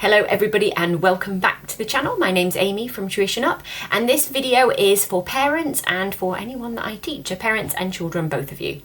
Hello everybody and welcome back to the channel. My name's Amy from Tuition Up, and this video is for parents and for anyone that I teach, parents and children, both of you.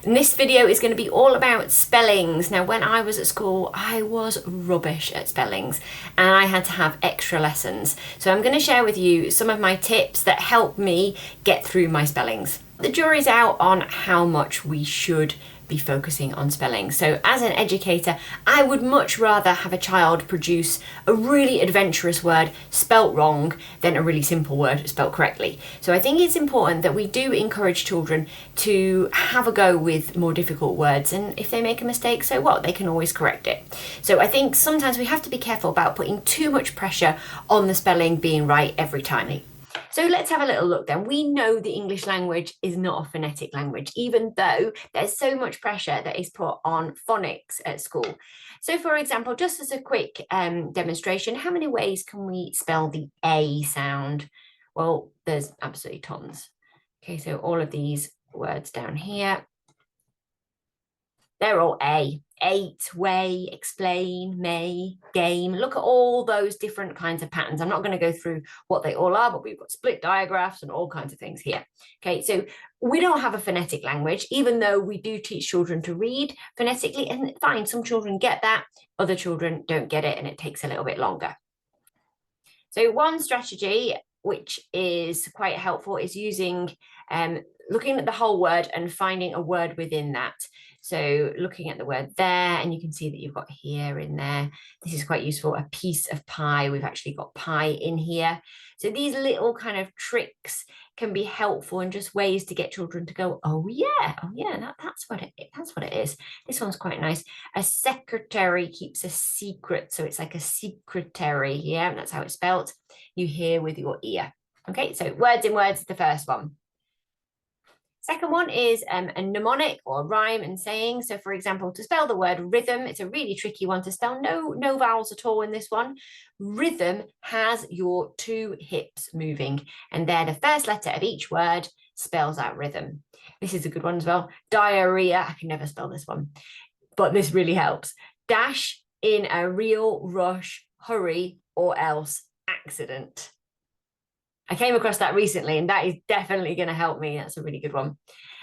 And this video is going to be all about spellings. Now, when I was at school, I was rubbish at spellings and I had to have extra lessons. So I'm going to share with you some of my tips that helped me get through my spellings. The jury's out on how much we should be focusing on spelling. So as an educator, I would much rather have a child produce a really adventurous word spelt wrong than a really simple word spelt correctly. So I think it's important that we do encourage children to have a go with more difficult words, and if they make a mistake, so what? They can always correct it. So I think sometimes we have to be careful about putting too much pressure on the spelling being right every time. So let's have a little look then. We know the English language is not a phonetic language, even though there's so much pressure that is put on phonics at school. So for example, just as a quick demonstration, how many ways can we spell the A sound? Well, there's absolutely tons. Okay, so all of these words down here, they're all A. Ate, way, explain, may, game. Look at all those different kinds of patterns. I'm not going to go through what they all are, but we've got split digraphs and all kinds of things here. Okay, so we don't have a phonetic language, even though we do teach children to read phonetically, and fine, some children get that, other children don't get it, and it takes a little bit longer. So one strategy which is quite helpful is using looking at the whole word and finding a word within that. So looking at the word there, and you can see that you've got here in there. This is quite useful. A piece of pie. We've actually got pie in here. So these little kind of tricks can be helpful and just ways to get children to go, oh yeah, that's what it is. This one's quite nice. A secretary keeps a secret. So it's like a secretary. Yeah, that's how it's spelt. You hear with your ear. Okay, so words in words is the first one. Second one is a mnemonic or rhyme and saying. So for example, to spell the word rhythm, it's a really tricky one to spell. No vowels at all in this one. Rhythm has your two hips moving, and they're the first letter of each word spells out rhythm. This is a good one as well. Diarrhea, I can never spell this one, but this really helps. Dash in a real rush, hurry, or else accident. I came across that recently, and that is definitely going to help me. That's a really good one.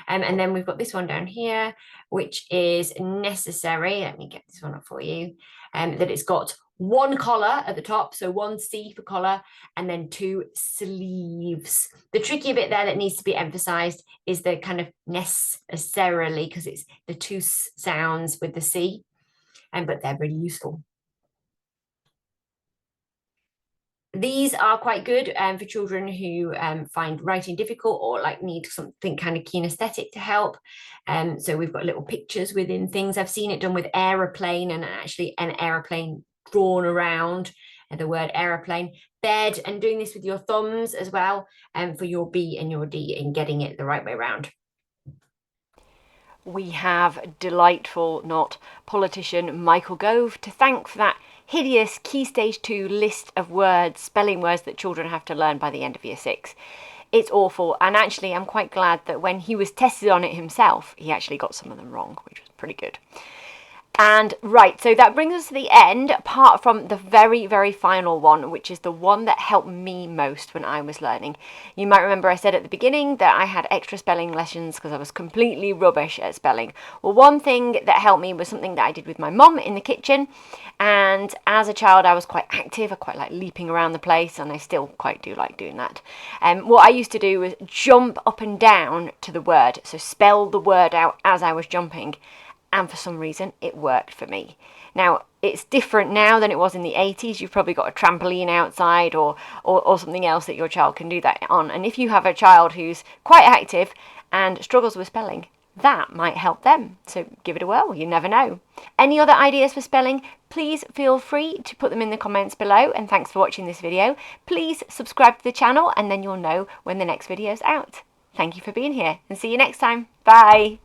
And then we've got this one down here, which is necessary. Let me get this one up for you. That it's got one collar at the top, so one C for collar, and then two sleeves. The tricky bit there that needs to be emphasized is the kind of necessarily, because it's the two sounds with the C, but they're really useful. These are quite good for children who find writing difficult or like need something kind of kinesthetic to help. So we've got little pictures within things. I've seen it done with aeroplane, and actually an aeroplane drawn around the word aeroplane. Bed, and doing this with your thumbs as well, for your B and your D, and getting it the right way around. We have delightful, not politician, Michael Gove to thank for that hideous Key Stage 2 list of words, spelling words that children have to learn by the end of Year 6. It's awful, and actually I'm quite glad that when he was tested on it himself, he actually got some of them wrong, which was pretty good. And right, so that brings us to the end, apart from the very, very final one, which is the one that helped me most when I was learning. You might remember I said at the beginning that I had extra spelling lessons because I was completely rubbish at spelling. Well, one thing that helped me was something that I did with my mum in the kitchen. And as a child, I was quite active. I quite like leaping around the place, and I still quite do like doing that. What I used to do was jump up and down to the word, so spell the word out as I was jumping. And for some reason, it worked for me. Now, it's different now than it was in the 80s. You've probably got a trampoline outside or something else that your child can do that on. And if you have a child who's quite active and struggles with spelling, that might help them. So give it a whirl, you never know. Any other ideas for spelling? Please feel free to put them in the comments below. And thanks for watching this video. Please subscribe to the channel, and then you'll know when the next video is out. Thank you for being here, and see you next time. Bye.